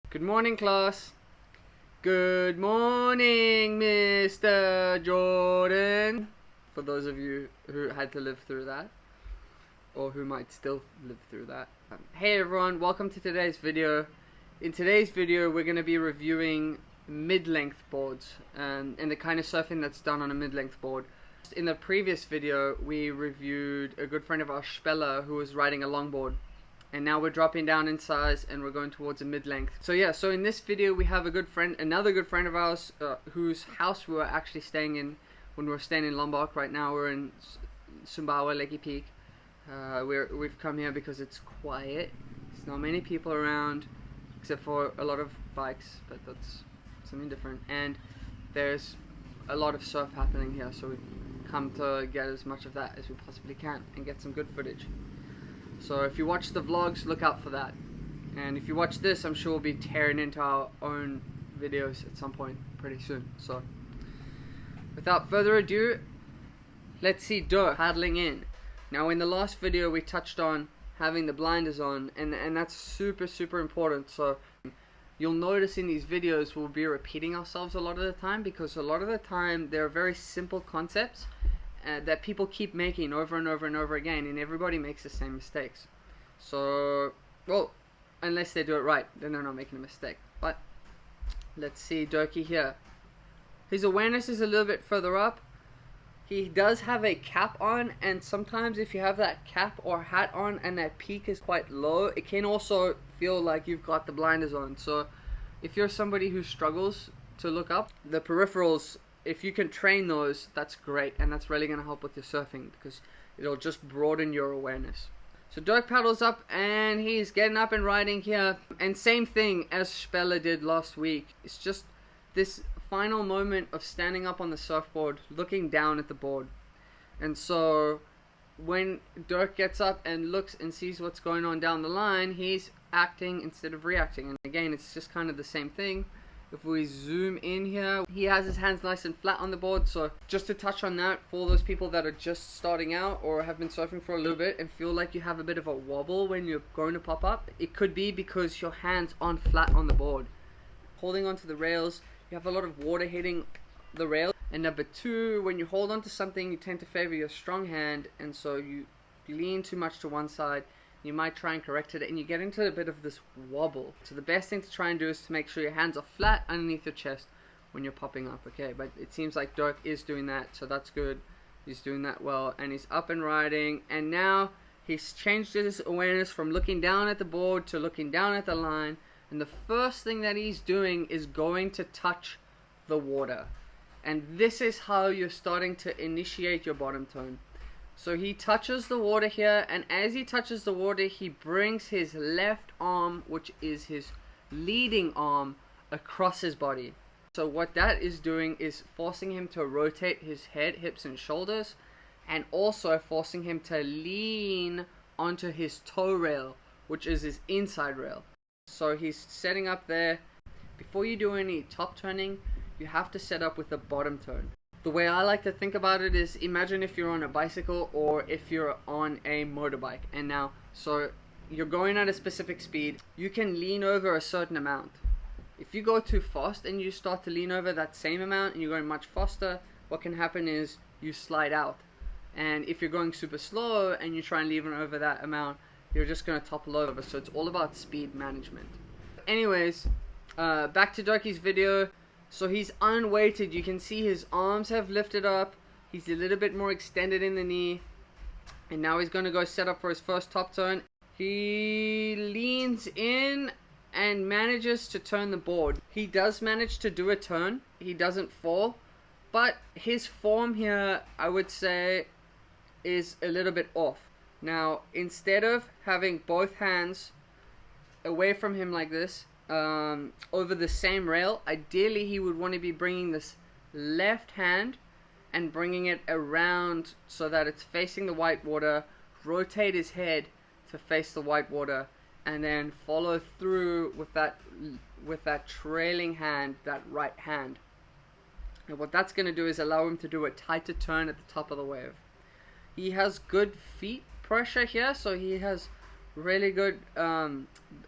Good morning, class. Good morning, Mr. Jordan. For those of you who had to live through that, or who might still live through that. Hey everyone, welcome to today's video. In today's video, we're going to be reviewing mid-length boards and the kind of surfing that's done on a mid-length board. In the previous video, we reviewed a good friend of ours, Speller, who was riding a longboard. And now we're dropping down in size and we're going towards a mid-length. So yeah, so in this video we have another good friend of ours whose house we were actually staying in when we were staying in Lombok. Right now we're in Sumbawa, Lakey Peak. We've come here because it's quiet. There's not many people around except for a lot of bikes, but that's something different. And there's a lot of surf happening here, so we've come to get as much of that as we possibly can and get some good footage. So if you watch the vlogs, look out for that. And if you watch this, I'm sure we'll be tearing into our own videos at some point pretty soon. So without further ado, let's see Dirk paddling in. Now in the last video we touched on having the blinders on, and that's super important. So you'll notice in these videos we'll be repeating ourselves a lot of the time, because a lot of the time they're very simple concepts that people keep making over and over again, and everybody makes the same mistakes. So, well, unless they do it right, then they're not making a mistake. But let's see Dirky here. His awareness is a little bit further up. He does have a cap on, and sometimes if you have that cap or hat on and that peak is quite low, it can also feel like you've got the blinders on. So if you're somebody who struggles to look up, the peripherals, if you can train those, that's great, and that's really going to help with your surfing because it'll just broaden your awareness. So Dirk paddles up and he's getting up and riding here, and same thing as Speller did last week. It's just this final moment of standing up on the surfboard, looking down at the board. And so when Dirk gets up and looks and sees what's going on down the line, he's acting instead of reacting. And again, it's just kind of the same thing. If we zoom in here, he has his hands nice and flat on the board. So just to touch on that, for those people that are just starting out or have been surfing for a little bit and feel like you have a bit of a wobble when you're going to pop up, it could be because your hands aren't flat on the board. Holding onto the rails, you have a lot of water hitting the rail. And number two, when you hold onto something, you tend to favor your strong hand, and so you lean too much to one side. You might try and correct it, and you get into a bit of this wobble. So the best thing to try and do is to make sure your hands are flat underneath your chest when you're popping up, okay? But it seems like Dirk is doing that, so that's good. He's doing that well, and he's up and riding, and now he's changed his awareness from looking down at the board to looking down at the line, and the first thing that he's doing is going to touch the water. And this is how you're starting to initiate your bottom turn. So he touches the water here, and as he touches the water, he brings his left arm, which is his leading arm, across his body. So what that is doing is forcing him to rotate his head, hips, and shoulders, and also forcing him to lean onto his toe rail, which is his inside rail. So he's setting up there. Before you do any top turning, you have to set up with a bottom turn. The way I like to think about it is, imagine if you're on a bicycle or if you're on a motorbike, and now, so you're going at a specific speed, you can lean over a certain amount. If you go too fast and you start to lean over that same amount and you're going much faster, what can happen is you slide out. And if you're going super slow and you try and lean over that amount, you're just going to topple over. So it's all about speed management. Anyways, back to Dirky's video. So he's unweighted. You can see his arms have lifted up. He's a little bit more extended in the knee. And now he's going to go set up for his first top turn. He leans in and manages to turn the board. He does manage to do a turn. He doesn't fall. But his form here, I would say, is a little bit off. Now, instead of having both hands away from him like this, over the same rail, ideally he would want to be bringing this left hand and bringing it around so that it's facing the white water, rotate his head to face the white water, and then follow through with that trailing hand, that right hand. And what that's going to do is allow him to do a tighter turn at the top of the wave. He has good feet pressure here, so he has really good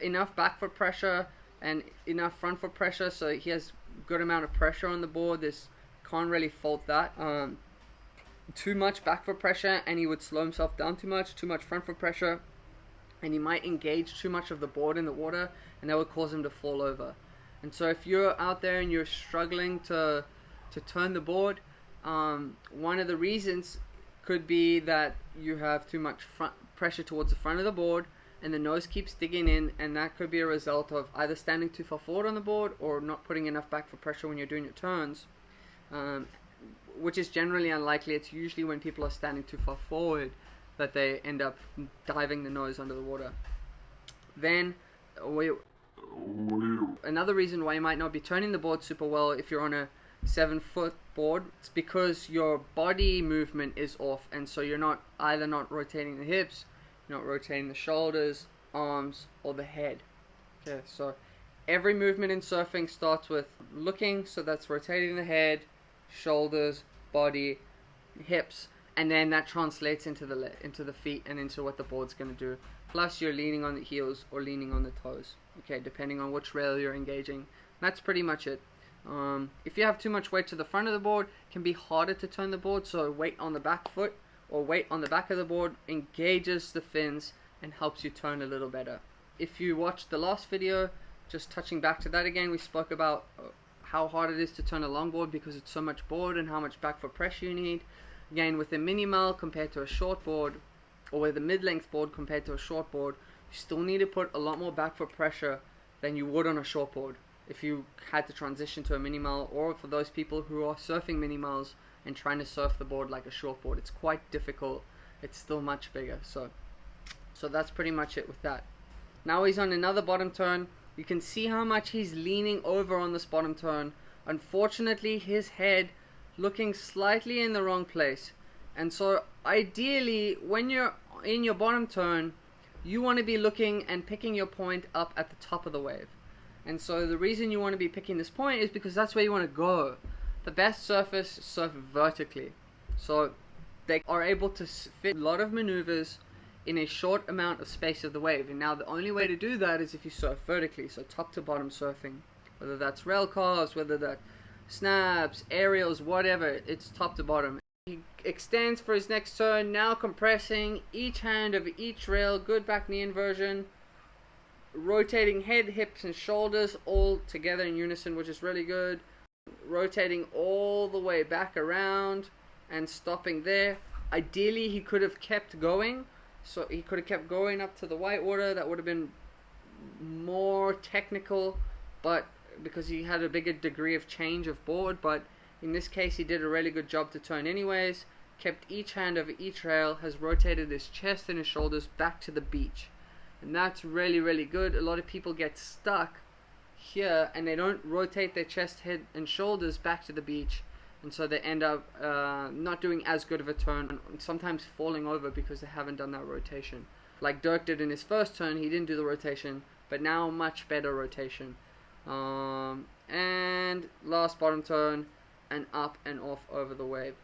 enough back foot pressure and enough front foot pressure, so he has good amount of pressure on the board. This can't really fault that. Too much back foot pressure and he would slow himself down too much front foot pressure, and he might engage too much of the board in the water, and that would cause him to fall over. And so if you're out there and you're struggling to turn the board, one of the reasons could be that you have too much front pressure towards the front of the board and the nose keeps digging in, and that could be a result of either standing too far forward on the board or not putting enough back foot pressure when you're doing your turns, which is generally unlikely. It's usually when people are standing too far forward that they end up diving the nose under the water. Then another reason why you might not be turning the board super well if you're on a 7-foot board, it's because your body movement is off, and so you're not rotating the hips, you're not rotating the shoulders, arms, or the head. Okay, so every movement in surfing starts with looking, so that's rotating the head, shoulders, body, hips, and then that translates into the feet and into what the board's going to do. Plus you're leaning on the heels or leaning on the toes, okay, depending on which rail you're engaging. That's pretty much it. If you have too much weight to the front of the board, it can be harder to turn the board, so weight on the back foot or weight on the back of the board engages the fins and helps you turn a little better. If you watched the last video, just touching back to that again, we spoke about how hard it is to turn a longboard because it's so much board and how much back foot pressure you need. Again, with a minimal compared to a short board, or with a mid-length board compared to a short board, you still need to put a lot more back foot pressure than you would on a short board if you had to transition to a minimal, or for those people who are surfing minimals and trying to surf the board like a short board. It's quite difficult. It's still much bigger. So that's pretty much it with that. Now he's on another bottom turn. You can see how much he's leaning over on this bottom turn. Unfortunately, his head looking slightly in the wrong place. And so ideally, when you're in your bottom turn, you want to be looking and picking your point up at the top of the wave. And so the reason you want to be picking this point is because that's where you want to go. The best surfers surf vertically, so they are able to fit a lot of maneuvers in a short amount of space of the wave. And now the only way to do that is if you surf vertically, so top to bottom surfing, whether that's rail cars, whether that's snaps, aerials, whatever, it's top to bottom. He extends for his next turn, now compressing each hand of each rail, good back knee inversion, rotating head, hips, and shoulders all together in unison, which is really good. Rotating all the way back around and stopping there. Ideally, he could have kept going, so he could have kept going up to the whitewater. That would have been more technical, but because he had a bigger degree of change of board. But in this case, he did a really good job to turn anyways. Kept each hand over each rail, has rotated his chest and his shoulders back to the beach. And that's really, really good. A lot of people get stuck here and they don't rotate their chest, head, and shoulders back to the beach. And so they end up not doing as good of a turn, and sometimes falling over because they haven't done that rotation. Like Dirk did in his first turn, he didn't do the rotation, but now much better rotation. And last bottom turn, and up and off over the wave.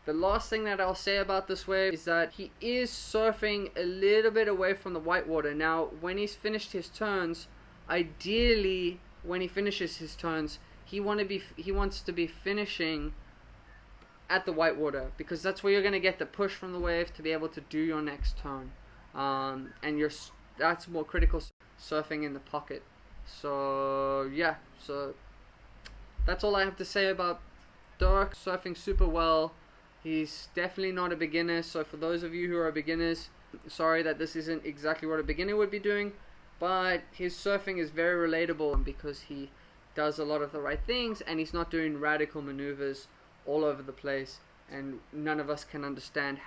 The last thing that I'll say about this wave is that he is surfing a little bit away from the whitewater. Now, when he's finished his turns, ideally, when he finishes his turns, he wants to be finishing at the whitewater, because that's where you're going to get the push from the wave to be able to do your next turn. And that's more critical surfing in the pocket. So yeah, so that's all I have to say about Dirk. Surfing super well. He's definitely not a beginner, so for those of you who are beginners, sorry that this isn't exactly what a beginner would be doing, but his surfing is very relatable because he does a lot of the right things and he's not doing radical maneuvers all over the place, and none of us can understand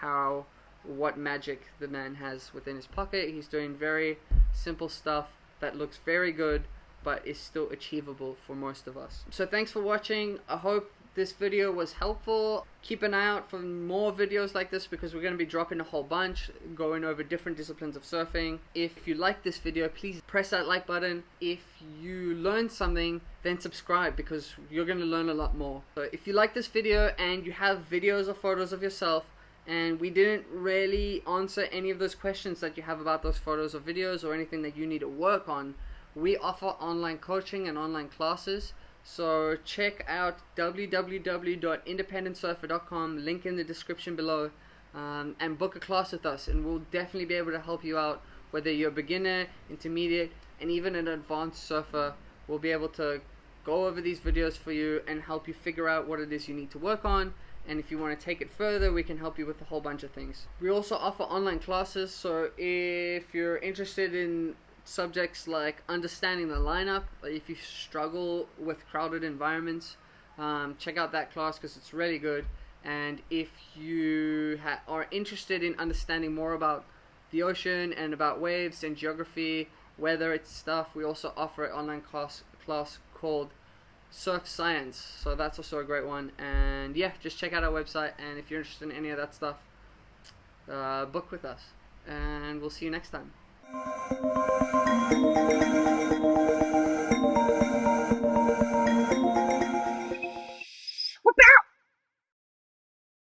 what magic the man has within his pocket. He's doing very simple stuff that looks very good but is still achievable for most of us. So thanks for watching. I hope this video was helpful. Keep an eye out for more videos like this, because we're going to be dropping a whole bunch going over different disciplines of surfing. If you like this video, please press that like button. If you learned something, then subscribe, because you're going to learn a lot more. So if you like this video and you have videos or photos of yourself, and we didn't really answer any of those questions that you have about those photos or videos, or anything that you need to work on, we offer online coaching and online classes. So check out www.independentsurfer.com, link in the description below, and book a class with us, and we'll definitely be able to help you out, whether you're a beginner, intermediate, and even an advanced surfer. We'll be able to go over these videos for you and help you figure out what it is you need to work on. And if you want to take it further, we can help you with a whole bunch of things. We also offer online classes, so if you're interested in subjects like understanding the lineup, if you struggle with crowded environments, check out that class, because it's really good. And if you are interested in understanding more about the ocean and about waves and geography, weather, it's stuff, we also offer an online class called Surf Science, so that's also a great one. And yeah, just check out our website, and if you're interested in any of that stuff, book with us, and we'll see you next time.